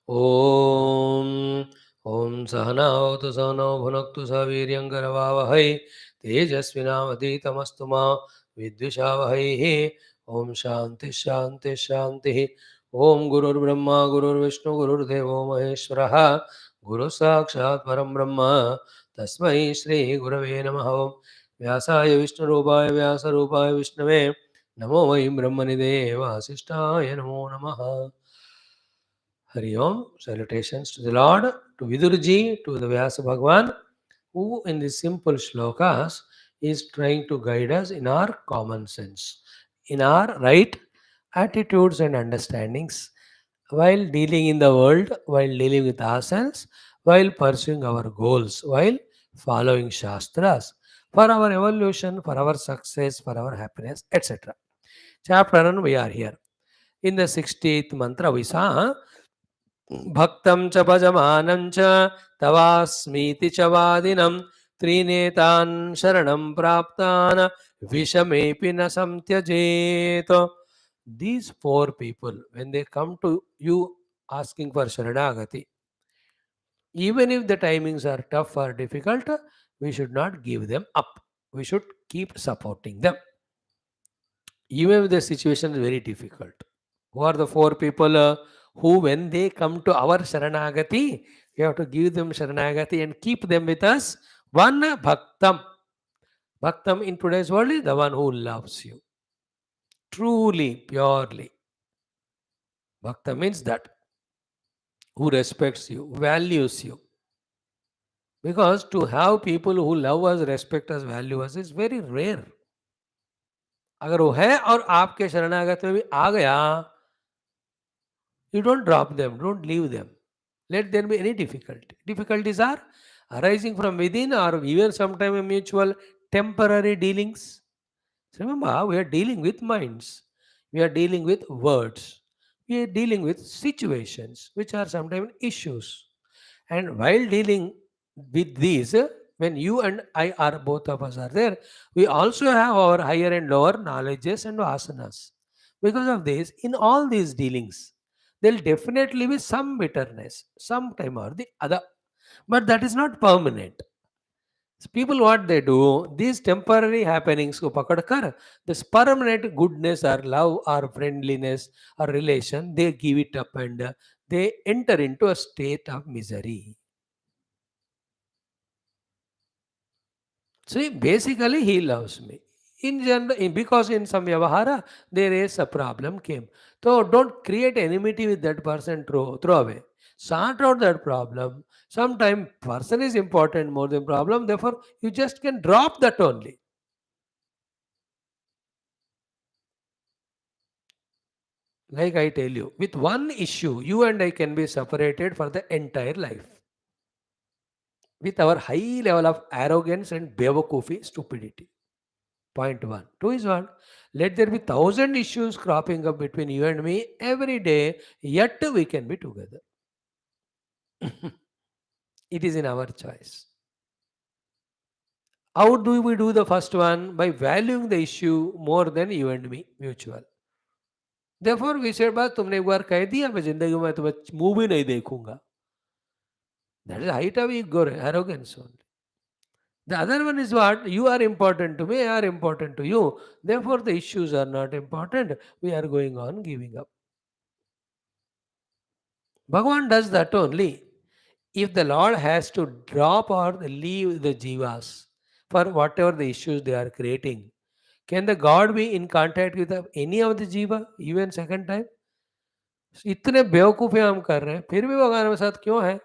Om Om Sahanavatu Sahanau Bhunaktu Saviryangaravavahai Tejasvinavaditamastu Ma Vidyushavahai. Om Shanti Shanti Shanti. Om Gurur Brahma Gurur Vishnu Gurur Devo Maheshwaraha Guru Sakshat Param Brahma Tasmai Shri Gurave Namaha. Om Vyasaya Vishnu Rupaya Vyasa Rupaya Vishnave Namo Vai Brahmanide Vasishtaya Namo Namaha. Hari Om. Salutations to the Lord, to Viduraji, to the Vyasa Bhagwan, who in these simple shlokas is trying to guide us in our common sense, in our right attitudes and understandings while dealing in the world, while dealing with ourselves, while pursuing our goals, while following Shastras for our evolution, for our success, for our happiness, etc. Chapter 1, we are here. In the 60th mantra, we saw भक्तं च भजमानं च तवास्मीति च वादिनं त्रिनेतान् शरणं प्राप्तान् विषमेऽपि न संत्यजेत. These four people, when they come to you asking for Sharanagati, even if the timings are tough or difficult, we should not give them up. We should keep supporting them. Even if the situation is very difficult. Who are the four people who, when they come to our Sharanagati, we have to give them Sharanagati and keep them with us? One, Bhaktam. Bhaktam in today's world is the one who loves you. Truly, purely. Bhakta means that. Who respects you, values you. Because to have people who love us, respect us, value us is very rare. अगर वो है और आपके शरणागत में भी आ गया, you don't drop them, don't leave them. Let there be any difficulty. Difficulties are arising from within or even sometimes mutual temporary dealings. So remember, we are dealing with minds. We are dealing with words. We are dealing with situations which are sometimes issues. And while dealing with these, when you and I are both of us are there, we also have our higher and lower knowledges and vasanas. Because of this, in all these dealings, there will definitely be some bitterness, sometime or the other. But that is not permanent. So people what they do, these temporary happenings ko pakadkar, this permanent goodness or love or friendliness or relation, they give it up and they enter into a state of misery. See, basically he loves me. In general, because in some vyavahara, there is a problem came. So don't create enmity with that person, throw away. Sort out that problem. Sometimes person is important more than problem. Therefore, you just can drop that only. Like I tell you, with one issue, you and I can be separated for the entire life. With our high level of arrogance and bevakufi, stupidity. Point one. Two is what? Let there be 1,000 issues cropping up between you and me every day, yet we can be together. It is in our choice. How do we do the first one? By valuing the issue more than you and me, mutual. Therefore, we said, बस तुमने एक बार कह दिया मैं जिंदगी में तुम्हें मुंह भी नहीं देखूंगा. That is height of ego, arrogance only. The other one is what? You are important to me, I are important to you. Therefore, the issues are not important. We are going on giving up. Bhagavan does that only. If the Lord has to drop or leave the jivas for whatever the issues they are creating, can the God be in contact with any of the jiva even second time? इतने बेवकूफ़ी हम कर रहे हैं फिर भी भगवान हमारे साथ क्यों है?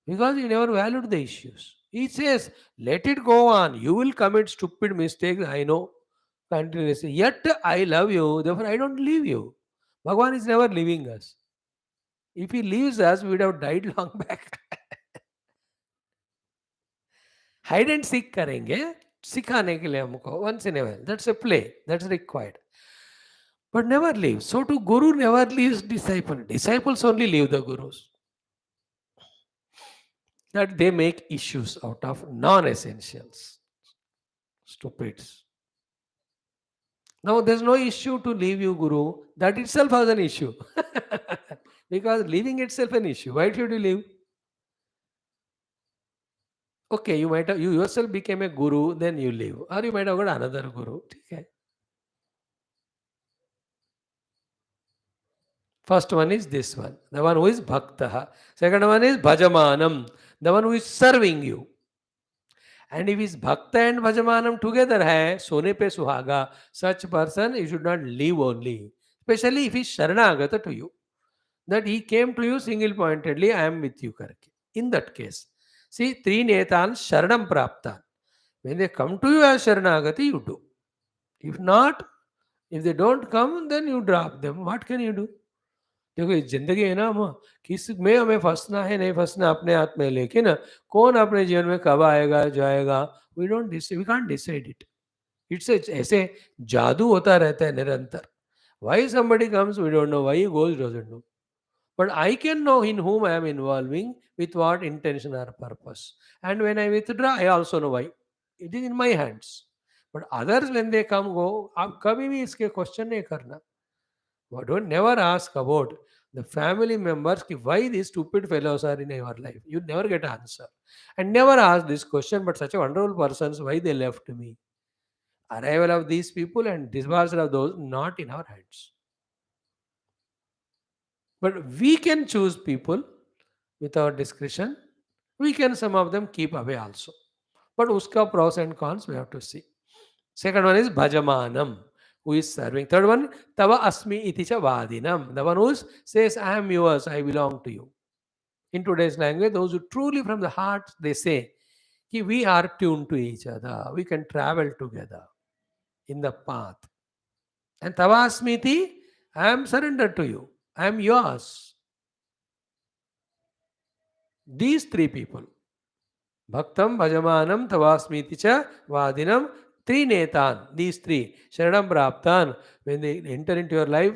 Because he never valued the issues. He says, let it go on. You will commit stupid mistakes, I know, continuously. Yet I love you, therefore I don't leave you. Bhagavan is never leaving us. If he leaves us, we would have died long back. Hide and seek करेंगे सिखाने के लिए हमको once in a while, that's a play, that's required, but never leave. So to guru never leaves disciple. Disciples only leave the gurus, that they make issues out of non-essentials, stupids. Now there's no issue to leave you guru, that itself has an issue. Because leaving itself an issue. Why should you leave? Okay, you might have, you yourself became a guru, then you leave. Or you might have got another guru. Okay. First one is this one, the one who is bhaktaha. Second one is bhajamanam, the one who is serving you. And if his bhakta and bhajamanam together hai, sone pe suhaga, such person you should not leave only. Especially if he is sharanagata to you. That he came to you single pointedly, I am with you. Karke. In that case, see, three netan sharanam praptan. When they come to you as sharanagati, you do. If not, if they don't come, then you drop them. What can you do? देखो ये जिंदगी है ना, हम किस में हमें फंसना है नहीं फंसना अपने हाथ में, लेकिन कौन अपने जीवन में कब आएगा जाएगा, we don't decide, we can't decide it. It's ऐसे जादू होता रहता है निरंतर. Why somebody comes we don't know, why he goes doesn't know, but I can know in whom I am involving, with what intention or purpose, and when I withdraw I also know why. It is in my hands. But others when they come go, आप कभी भी इसके question नहीं करना. Don't never ask about the family members why these stupid fellows are in your life. You never get an answer. And never ask this question, but such a wonderful persons, why they left me. Arrival of these people and dispersal of those, not in our hands. But we can choose people with our discretion. We can some of them keep away also. But uska pros and cons we have to see. Second one is bhajamanam, who is serving. Third one, tava asmi iti cha vadinam, the one who says, I am yours, I belong to you. In today's language, those who truly from the heart, they say, we are tuned to each other, we can travel together in the path. And tava asmi iti, I am surrendered to you, I am yours. These three people, Bhaktam, Bhajamanam, Tavasmiti cha Vadinam, three netan, these three, Sharanam Praptan, when they enter into your life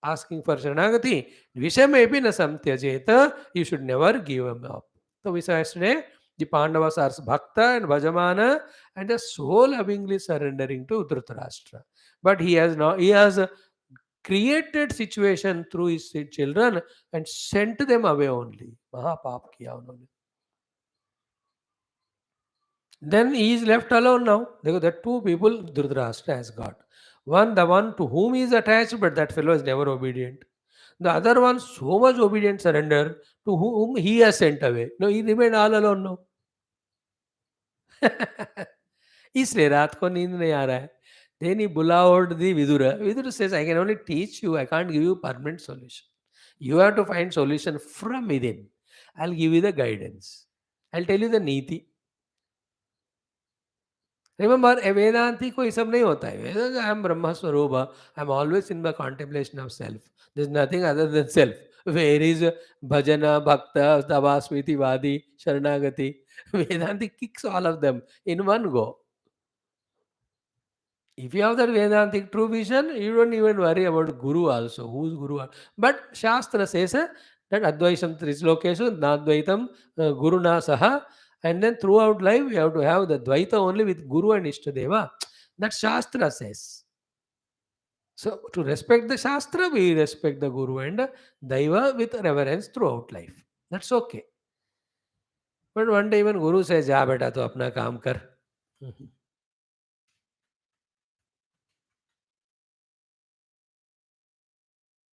asking for Sharanagati, Vishamepi na samtyajeta, you should never give them up. So we saw yesterday, the Pandavas are Bhakta and Bhajamana, and the soul lovingly surrendering to Dhritarashtra. But he has created situation through his children and sent them away only. Maha Pap kiya unhone. Then he is left alone now. There are two people Dhritarashtra has got. One, the one to whom he is attached, but that fellow is never obedient. The other one, so much obedient surrender, to whom he has sent away. No, he remained all alone now. इसलिए रात को नींद नहीं आ रहा है. Then he bullowed the Vidura. Vidura says, I can only teach you, I can't give you permanent solution. You have to find solution from within. I'll give you the guidance. I'll tell you the Neethi. Remember, a Vedanti ko isab nahi hota hai. I am Brahma Swarupa. I am always in the contemplation of self. There is nothing other than self. Where is Bhajana, Bhakta, Tavasmiti, Vadi, Sharanagati? Vedanti kicks all of them in one go. If you have that Vedantic true vision, you don't even worry about Guru also. Who's Guru? But Shastra says that Advaisham Trislokeshu, Nadvaitam, Guruna Saha. And then throughout life, we have to have the Dvaita only with Guru and Ishtadeva. That Shastra says. So to respect the Shastra, we respect the Guru and Daiva with reverence throughout life. That's okay. But one day even Guru says, Ja beta, tu apna kaam kar.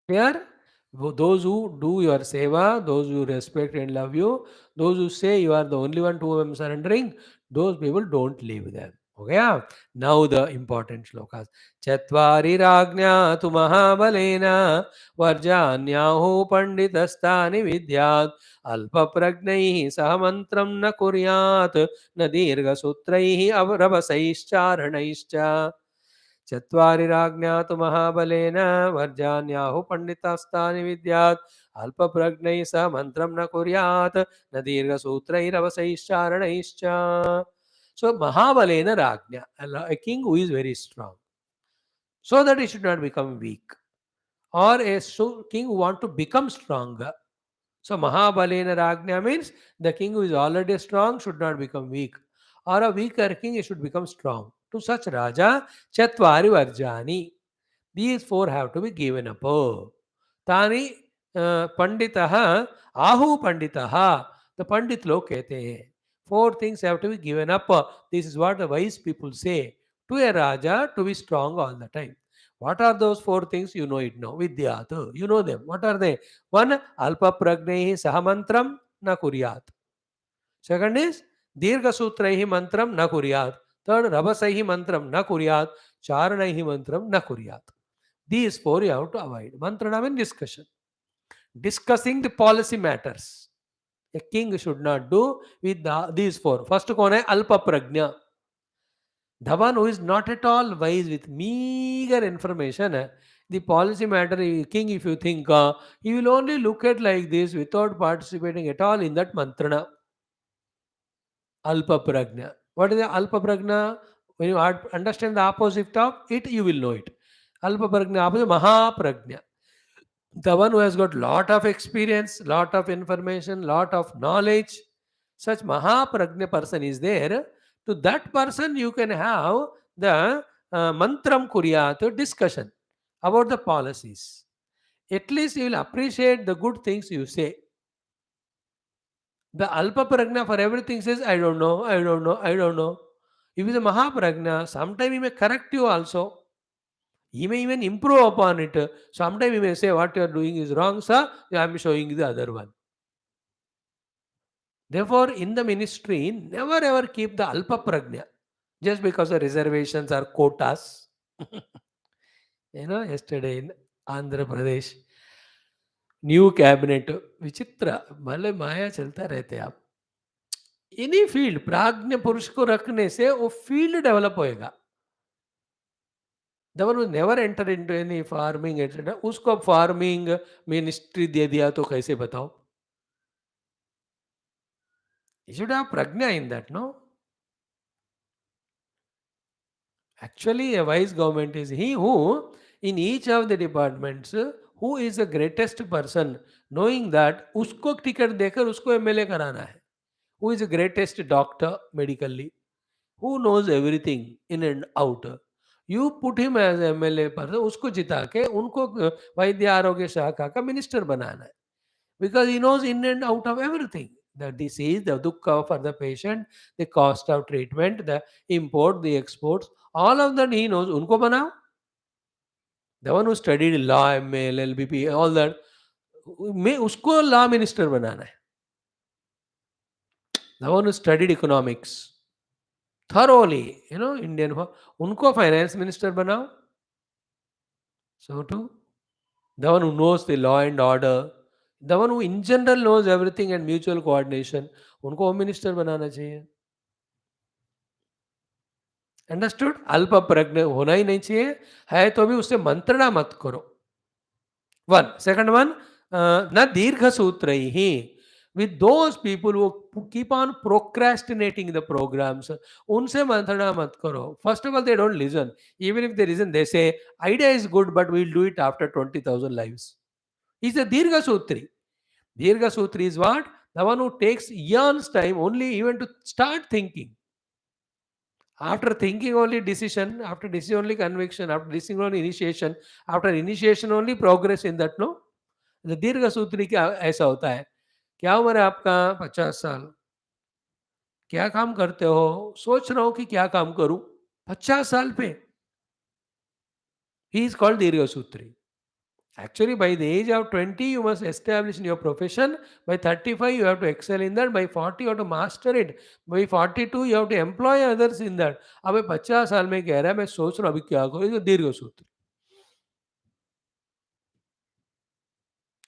Clear? Those who do your seva, those who respect and love you, those who say you are the only one to whom I am surrendering, those people don't leave them. Okay? Now the important shlokas. Chatvari ragnya tu mahabalena varjanyaho panditastani vidyat alpa pragnaihi sahamantram na kuryat na dirga sutraihi avravasaishcharanaischa. चत्वारि राज्ञा तु महाबलेन वर्जान्याहु पंडितास्तानि विद्यात् अल्पप्रज्ञैः सह मंत्रं न कुर्यात् न दीर्घसूत्रैरवसैश्चारणैश्च. So Mahabalena Rajna, a king who is very strong, so that he should not become weak, or a king who want to become stronger. So Mahabalena Rajna means the king who is already strong should not become weak, or a weaker king he should become strong. To such Raja, Chatvari Varjani. These four have to be given up. Tani पंडितः Ahu पंडितः, the pandit log कहते हैं. 4 things have to be given up. This is what the wise people say to a raja to be strong all the time. What are those 4 things? You know it now. Vidyat, you know them. What are they? One, alpa pragnehi sahamantram na kuryat. Second is dirgha sutraihi mantram na kuryat. Third, rabasaihi mantram na kuryat. Charanaihi mantram na kuryat. These 4 you have to avoid. Mantrana means discussion. Discussing the policy matters. A king should not do with these 4. First कौन है? अल्प प्रज्ञा. The one who is not at all wise with meager information. The policy matter, king, if you think, he will only look at like this without participating at all in that mantrana. Alpa prajna. What is the alpa prajna? When you understand the opposite of it, you will know it. Alpa prajna opposite Maha prajna. The one who has got lot of experience, lot of information, lot of knowledge, such Mahaprajna person is there. To that person you can have the mantram kuryat discussion about the policies. At least you will appreciate the good things you say. The alpa prajna for everything says, I don't know, I don't know, I don't know. If he is a Mahaprajna, sometime he may correct you also. He may even improve upon it. Sometimes he may say, what you are doing is wrong, sir. I am showing the other one. Therefore, in the ministry, never ever keep the alpa prajna just because of reservations or quotas. Yesterday in Andhra Pradesh, new cabinet विचित्र भले माया चलता रहते आप. Any field प्राज्ञ पुरुष को रखने से वो फील्ड डेवलप होएगा. The one who never entered into any farming etc. उसको फार्मिंग मिनिस्ट्री दे दिया तो कैसे बताओ? You should have prajna in that, no? Actually, a wise government is he who, in each of the departments, who is the greatest person, knowing that उसको ticket देकर उसको MLA कराना है. Who is the greatest doctor medically? Who knows everything in and out? You put him as MLA पर उसको जिता के उनको वैद्य आरोग्य शाखा का मिनिस्टर बनाना है. Because he knows in and out of everything. The disease, the dukkha for the patient, the cost of treatment, the import, the exports, all of that he knows. उनको बनाओ. The one who studied law, MA, LLBP, all that, मैं उसको law minister बनाना है. The one who studied economics thoroughly, Indian, उनको finance minister बनाओ. So too, the one who knows the law and order, the one who in general knows everything and mutual coordination, उनको home minister बनाना चाहिए. Understood? अल्प प्रज्ञ होना ही नहीं चाहिए. है तो भी उससे मंत्रणा मत करो. वन. सेकंड वन, न दीर्घ सूत्र ही. With those people who keep on procrastinating the programs, उनसे मंत्रणा मत करो. First of all, they don't listen. Even if they listen, they say, idea is good, but we'll do it after 20,000 lives. He's a Dirgha Sutri. Dirgha Sutri is what? The one who takes years time only even to start thinking. After thinking only decision, after decision only conviction, after decision only initiation, after initiation only progress in that, no? The Dirgha Sutri क्या ऐसा होता है? क्या उम्र है आपका? 50 साल. क्या काम करते हो? सोच रहा हूँ कि क्या काम करूँ. 50 साल पे. He is called Dirgha Sutri. Actually, by the age of 20, you must establish in your profession. By 35, you have to excel in that. By 40, you have to master it. By 42, you have to employ others in that. अब 50 साल में कह रहा है मैं सोच रहा हूँ अभी क्या करूँ. दीर्घ सूत्र.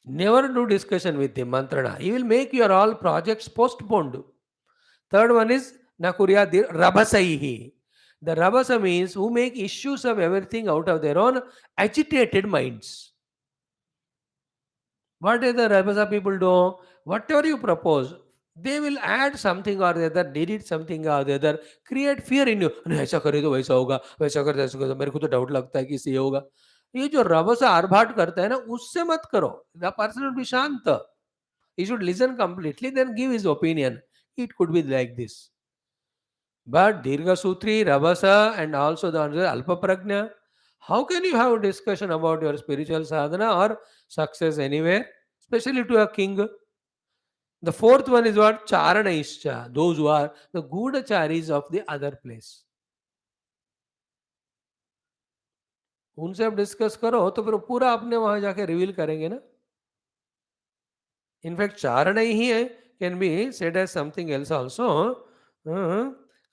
Never do discussion with him, mantrana. He will make your all projects postponed. Third one is Nakurya Rabasaihi. The Rabasa means who make issues of everything out of their own agitated minds. What do the Rabasa people do? Whatever you propose, they will add something or the other, delete something or the other, create fear in you. ऐसा करे तो वैसा होगा, वैसा करे तो ऐसा होगा. मेरे को तो डाउट लगता है कि इससे ये होगा. ये जो रबसा आर्भाट करता है ना, उससे मत करो. The person will be शांत. He should listen completely, then give his opinion. It could be like this. But Dirgha Sutri, Rabasa, and also the other Alpa Prajna, how can you have a discussion about your spiritual sadhana or success anywhere? especially to a king. The fourth one is what? Charanaischa, those who are the Gudacharis of the other place. उनसे आप discuss करो तो फिर पूरा अपने वहां जाके reveal करेंगे ना. इनफैक्ट चारणै ही है can be said as something else also.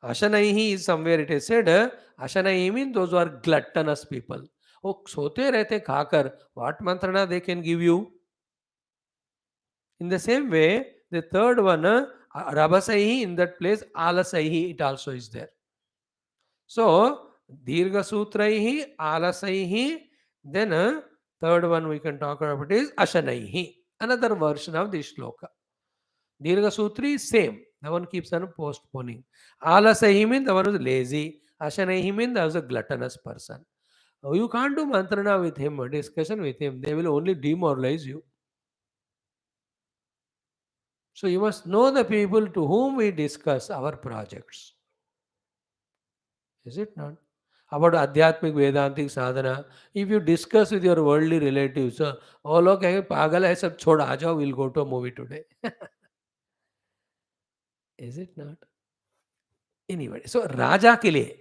अशनै ही is somewhere it is said. अशनै mean those are gluttonous people. वो सोते रहते खाकर. व्हाट मंत्रणा they can give you. In the same way, the third one, Rabasaihi, in that place, Alasaihi, it also is there. So, Dirgha Sutraihi, Alasaihi, then third one we can talk about is Ashanaihi, another version of this shloka. Dirgha Sutri is same, the one keeps on postponing. Alasaihi means the one who is lazy. Ashanaihi means the one who is a gluttonous person. You can't do mantrana with him or discussion with him, they will only demoralize you. So you must know the people to whom we discuss our projects. Is it not? About Adhyatmic Vedantic Sadhana, if you discuss with your worldly relatives, oh लोग कहेंगे पागल है सब छोड़ आ जाओ, we'll go to a movie today. Is it not? Anyway, so Raja के लिए.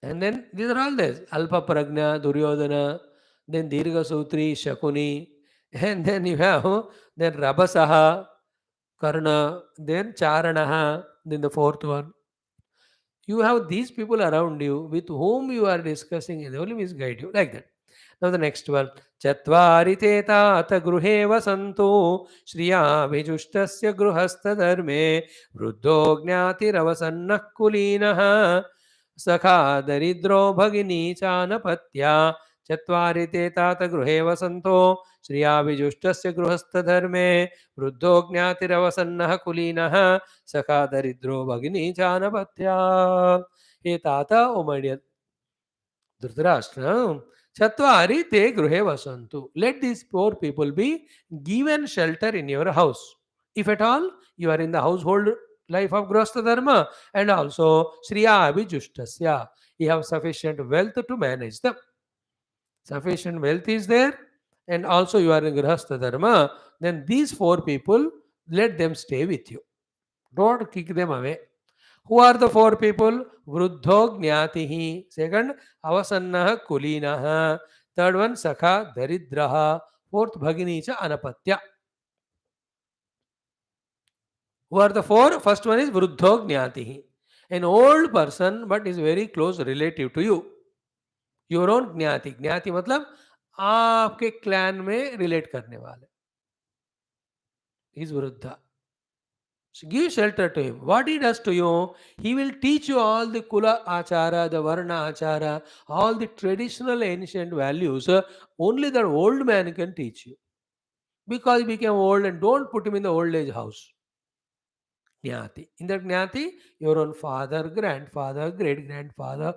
And then these are all this. Alpa Pragna, Duryodhana, then Dirgha Sutri, Shakuni, and then you have then Rabasaha, Karna, then Charanaha, then the fourth one. You have these people around you with whom you are discussing, they only misguide you, like that. Now the next one. Chatvari te tata gruhe vasanto shriya vijustasya gruhastha dharme vruddho gnati ravasanna kulinaha sakha daridro bhagini chanapatya चत्वारि ते तात गृहे वसन्तो श्रियाभिजुष्टस्य गृहस्थधर्मे वृद्धो ज्ञातिरवसन्नः कुलीनः सखा दरिद्रो भगिनी चानपत्या. हे ताता, O my dear Dhritarashtra, Chatvari te gruhe vasantu. Let these poor people be given shelter in your house. If at all you are in the household life of Grahastha Dharma, and also Shriya Abhijustasya, you have sufficient wealth to manage them. Sufficient wealth is there, and also you are in Grahastha Dharma, then these four people, let them stay with you. Don't kick them away. Who are the four people? Vruddho Jnatihi. Second, Avasannaha Kulinaha. Third one, Sakha Daridraha. Fourth, Bhaginicha Anapatya. Who are the four? First one is Vruddho Jnatihi. An old person, but is very close relative to you. Your own Jnati. Jnati मतलब आपके clan में relate करने वाले. Is Vruddha. So give shelter to him. What he does to you, he will teach you all the Kula Achara, the Varna Achara, all the traditional ancient values. Only that old man can teach you. Because he became old, and don't put him in the old age house. Jnati. In that Jnati, your own father, grandfather, great grandfather,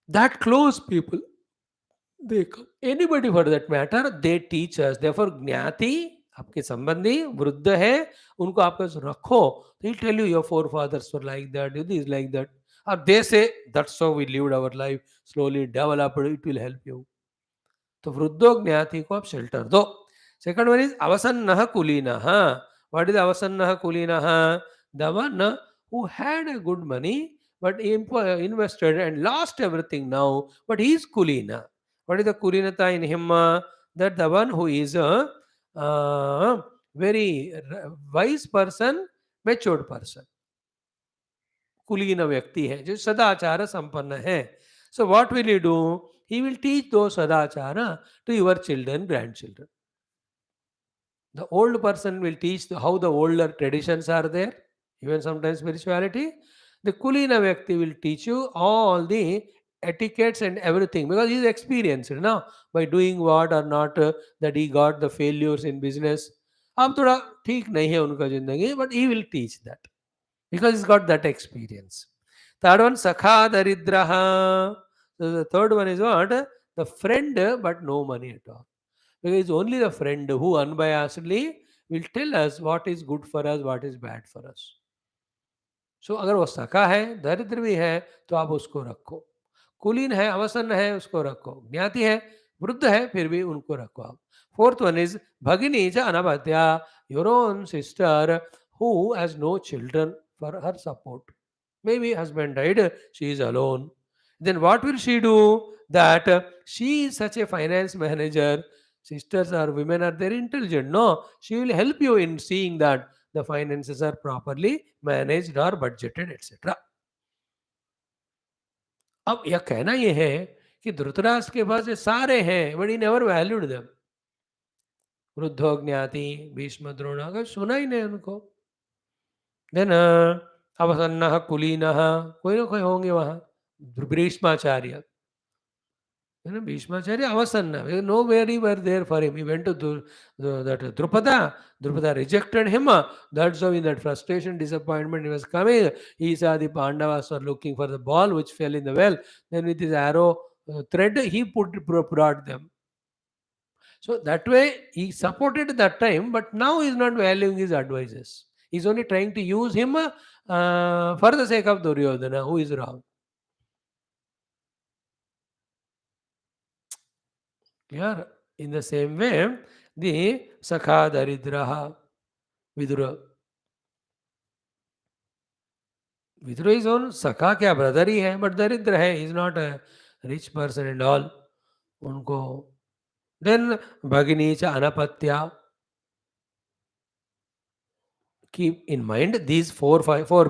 that close people, they come. Anybody for that matter, they teach us. Therefore, Jnati, आपके संबंधी वृद्ध है, उनको आपके रखो. He'll tell you your forefathers were like that, this like that, or they say that's how we lived our life, slowly developed, it will help you. तो वृद्धो ज्ञाति को आप शेल्टर दो. सेकंड वन इज अवसन्नः कुलीनः. व्हाट इज अवसन्नः कुलीनः? The one who had a good money but invested and lost everything now, but he is kulina. What is the kulinata in him? That the one who is a very wise person, matured person, कुलीन व्यक्ति है, जो सदाचार संपन्न है. So what will he do? He will teach those sadachara to your children, grandchildren. The old person will teach how the older traditions are there, even sometimes spirituality. The kulina vyakti will teach you all the etiquettes and everything, because he is experienced now by doing what or not, that he got the failures in business. अब थोड़ा ठीक नहीं है उनका जिंदगी, but he will teach that because he's got that experience. Third one, Sakha Daridraha. So the third one is what? The friend but no money at all. Because it's only the friend who unbiasedly will tell us what is good for us, what is bad for us. So अगर वो सखा है, दरिद्र भी है, तो आप उसको रखो. कुलीन है, अवसन्न है, उसको रखो. ज्ञाति है, वृद्ध है, फिर भी उनको रखो आप. Fourth one is Bhagini cha Anabhatya, your own sister who has no children for her support. Maybe husband died, she is alone. Then what will she do? That she is such a finance manager. Sisters or women are very intelligent. No, she will help you in seeing that the finances are properly managed or budgeted, etc. अब यह कहना यह है कि धृतराष्ट्र के पास ये सारे हैं, but he never valued them. वृद्धो ज्ञाति भीष्म द्रोण, अगर सुना ही नहीं उनको. देन अवसन्न कुलीन, कोई ना कोई होंगे वहां. Bhishmacharya, you know, Bhishmacharya avasanna, no very were there for him. He went to that Drupada. Drupada rejected him. That's how in that frustration, disappointment, he was coming. He saw the Pandavas were looking for the ball which fell in the well. Then with his arrow thread, he brought them. So that way, he supported that time, but now he's not valuing his advices. He's only trying to use him for the sake of Duryodhana, who is wrong. Clear? In the same way, the Sakha Daridraha, Vidura. Vidura is own Sakha क्या brother ही है, but दरिद्र है, he is not a rich person and all. उनको. Then Bhagini cha Anapatya. Keep in mind these four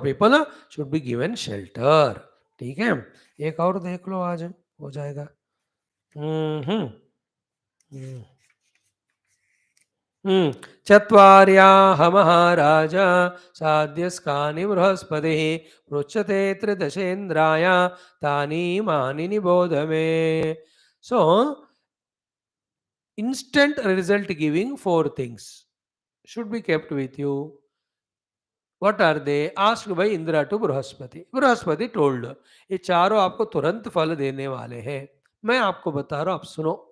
people should be given shelter. ठीक है, एक और देख लो आज हो जाएगा. चत्वार्याः महाराज साध्यस्कानि बृहस्पतिः पृच्छते त्रिदशेन्द्राय तानि मानि निबोध मे. So, instant result giving four things should be kept with you. What are they? Asked by Indra to Brihaspati. Brihaspati told, ये चारों आपको तुरंत फल देने वाले हैं. मैं आपको बता रहा हूं, आप सुनो.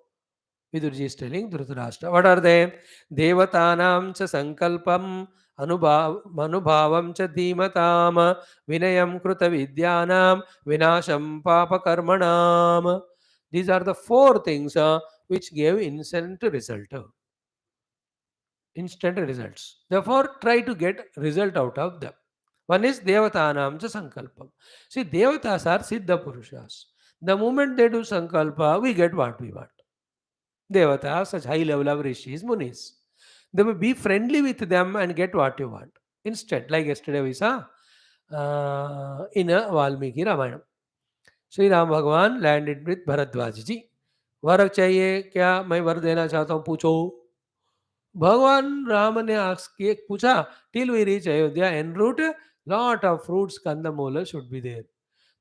Vidurji is telling Dhritarashtra. What are they? Devatanam cha sankalpam manubhavam cha dhimatam vinayam kruta vidyanam vinasham papa karmanam. These are the four things which gave instant result. Instant results. Therefore, try to get result out of them. One is Devatanam cha sankalpam. See, Devatas are Siddha Purushas. The moment they do sankalpa, we get what we want. Devatas, such high level of rishis, munis. They will be friendly with them and get what you want. Instead, like yesterday we saw in a Valmiki Ramayana. Sri Ram Bhagwan landed with Bharadwaji ji. वर चाहिए क्या, मैं वर देना चाहता हूँ, पूछो. भगवान राम ने पूछा, till we reach Ayodhya en route, lot of fruits, kandamoola should be there.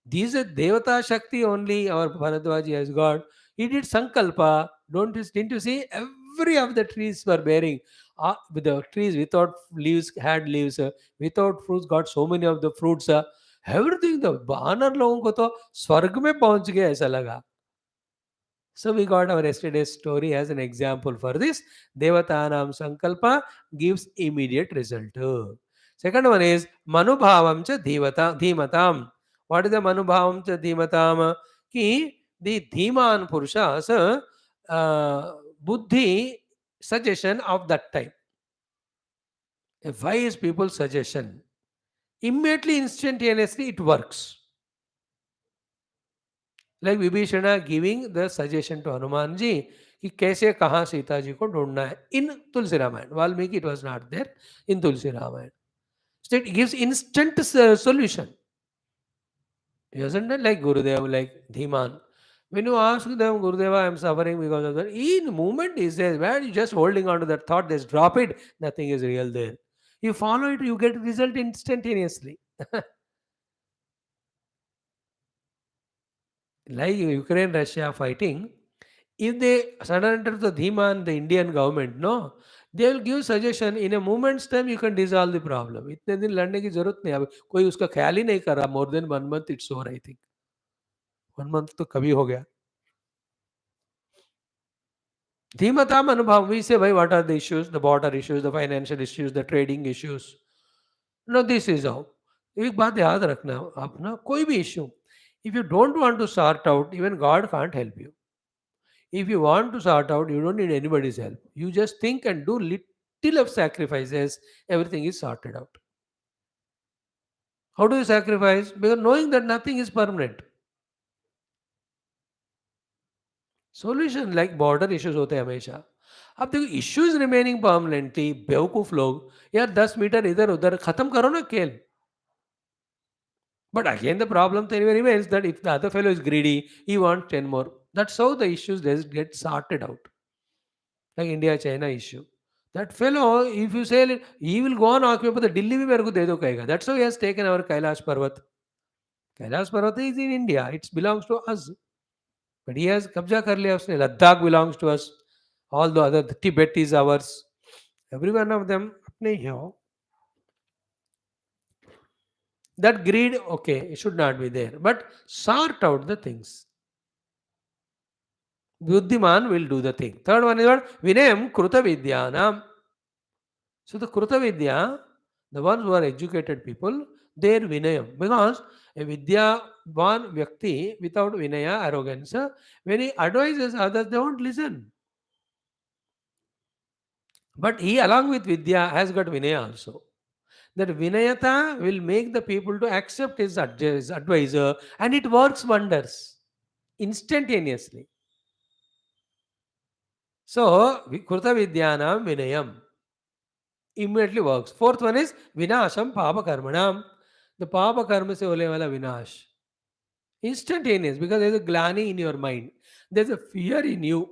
These are Devata Shakti only our Bharadwaji has got. He did Sankalpa. Didn't you see? Every of the trees were bearing. With the trees without leaves had leaves. Without fruits got so many of the fruits. Everything. The बानर लोगों को तो स्वर्ग में पहुंच गए ऐसा लगा. So we got our yesterday's story as an example for this. Devatanam Sankalpa gives immediate result. Second one is Manubhavam cha Dhimatam. What is the Manubhavam cha Dhimatam? Ki the Dhiman Purushas Buddhi suggestion of that time. A wise people's suggestion. Immediately, instantaneously, it works. Like Vibhishana giving the suggestion to Hanuman ji कि कैसे कहाँ सीता जी को ढूंढना है in Tulsi Ramayana. Valmiki it was not there in Tulsi Ramayana. So it gives instant solution. Isn't it like Gurudev, like Dhiman? When you ask them, Gurudeva, I am suffering because of that, in moment he says, where you just holding on to that thought, just drop it, nothing is real there. You follow it, you get result instantaneously. Like Ukraine, Russia fighting, if they surrender to the Dhiman, the Indian government, no, they will give suggestion in a moment's time you can dissolve the problem. इतने दिन लड़ने की जरूरत नहीं. अब कोई उसका ख्याल ही नहीं कर रहा. More than 1 month it's over, I think. 1 month तो कभी हो गया. धीमताम अनुभव. We say, भाई, what are the issues? The border issues, the financial issues, the trading issues. No, this is how. एक बात याद रखना आप ना, कोई भी issue, if you don't want to sort out, even God can't help you. If you want to sort out, you don't need anybody's help. You just think and do little of sacrifices, everything is sorted out. How do you sacrifice? Because knowing that nothing is permanent. Solution like border issues होते हैं हमेशा. अब देखो issues remaining permanently, बेवकूफ लोग यार 10 metre इधर उधर खत्म करो ना खेल. But again, the problem then remains that if the other fellow is greedy, he wants 10 more. That's how the issues get sorted out. Like India-China issue. That fellow, if you say, he will go on occupy the Delhi, भी मेरे को दे दो कहेगा. That's how he has taken our Kailash Parvat. Kailash Parvat is in India. It belongs to us. But he has कब्जा कर लिया उसने. Ladakh belongs to us. All the other, Tibet is ours. Every one of them अपने ही हो. That greed, okay, it should not be there. But sort out the things. Buddhiman will do the thing. Third one is what? Vinayam Kruta Vidyanam. So the Kruta Vidya, the ones who are educated people, their Vinayam. Because a Vidya, one Vyakti without Vinaya, arrogance, when he advises others, they won't listen. But he, along with Vidya, has got Vinaya also. That Vinayata will make the people to accept his advisor, and it works wonders instantaneously. So, Kruta Vidyanam Vinayam immediately works. Fourth one is Vinasham Papa Karmanam. The Papa Karma se hole wala Vinash. Instantaneous, because there is a glani in your mind. There is a fear in you.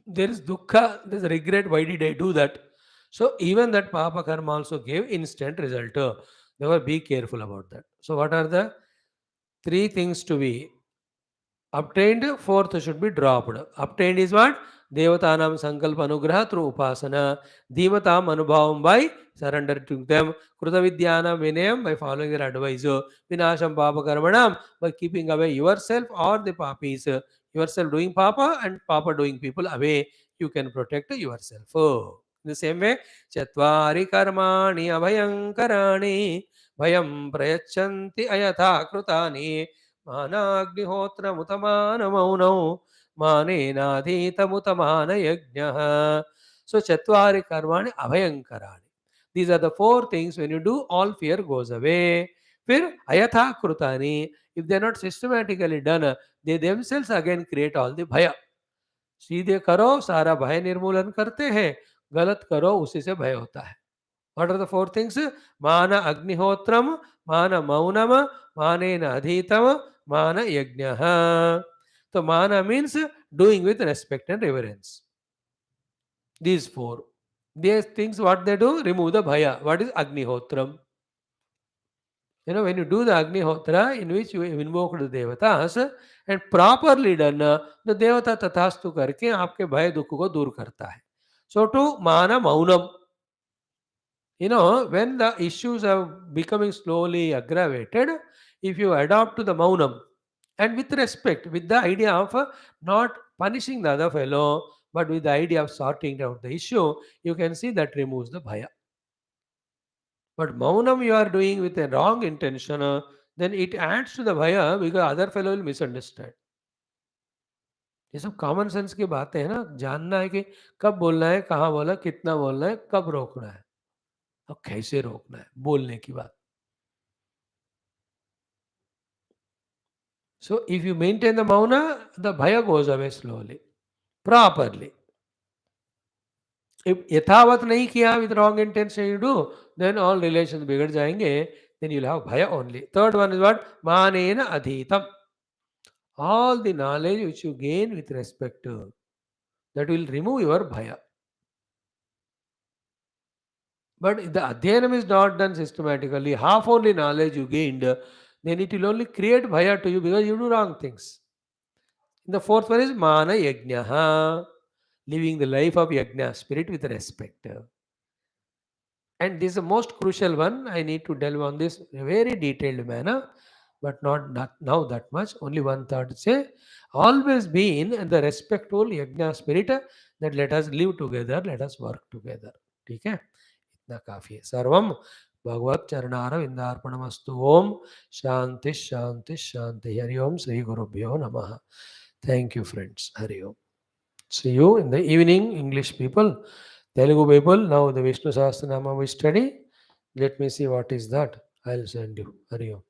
There is dukkha, there is a regret. Why did I do that? So, even that Papa Karma also gave instant result. Therefore, be careful about that. So, what are the three things to be obtained? Fourth should be dropped. Obtained is what? Devatanam Sankalpa Anugraha through Upasana. Dhimatam Anubhavam by surrender to them. Kruta Vidyanam Vinayam by following their advice. Vinasham Papa Karmanam by keeping away yourself or the papis. Yourself doing Papa and Papa doing people away. You can protect yourself. In the same way, Chatvari Karmani Abhayankarani Bhayam Prayachanti Ayatha Krutani. मानाग्निहोत्रमुतमानमौनौ मानेनाधीतमुतमानयज्ञः. So Chatvari Karmani Abhayankarani. These are the four things. When you do, all fear goes away. फिर Ayatha Krutani. If they are not systematically done, they themselves again create all the भय. सीधे करो सारा भय निर्मूलन करते हैं, गलत करो उसी से भय होता है. What are the four things? Mana Agnihotram, Mana Maunam, Manena Adhitam, Mana Yajnaha. So Mana means doing with respect and reverence. These four. These things, what they do? Remove the Bhaya. What is Agnihotram? When you do the Agnihotra, in which you invoke the Devatas, and properly done, the Devata Tathastu करके आपके भय दुख को दूर करता है. So to Mana Maunam. When the issues are becoming slowly aggravated, if you adopt to the maunam and with respect, with the idea of not punishing the other fellow, but with the idea of sorting out the issue, you can see that removes the bhaya. But maunam you are doing with a wrong intention, then it adds to the bhaya because other fellow will misunderstand. ये सब common sense की बातें हैं ना. जानना है कि कब बोलना है, कहाँ बोला, कितना बोलना है, कब रोकना है और कैसे रोकना है बोलने की बात. So if you maintain the mauna, the bhaya goes away slowly, properly. If yathavat nahi kiya with wrong intention you do, then all relations bigad jayenge, then you'll have bhaya only. Third one is what? Manena adhitam. All the knowledge which you gain with respect to, that will remove your bhaya. But if the adhyanam is not done systematically, half only knowledge you gained, then it will only create bhaya to you because you do wrong things. The fourth one is mana yajnaha, living the life of yajna, spirit with respect. And this is the most crucial one. I need to delve on this in a very detailed manner, but not now that much. Only one third say, always be in the respectful yajna spirit that let us live together, let us work together. ठीक है, इतना काफी है. सर्वम भगवत चरणार विंदार्पणमस्तु. ओम शांति शांति शांति. हरि ओम. श्री गुरुभ्यो नमः. Thank you, friends. Hari Om. See you in the evening, English people. Telugu people, now the Vishnu Sahasranama we study. Let me see what is that. I'll send you. Hari Om.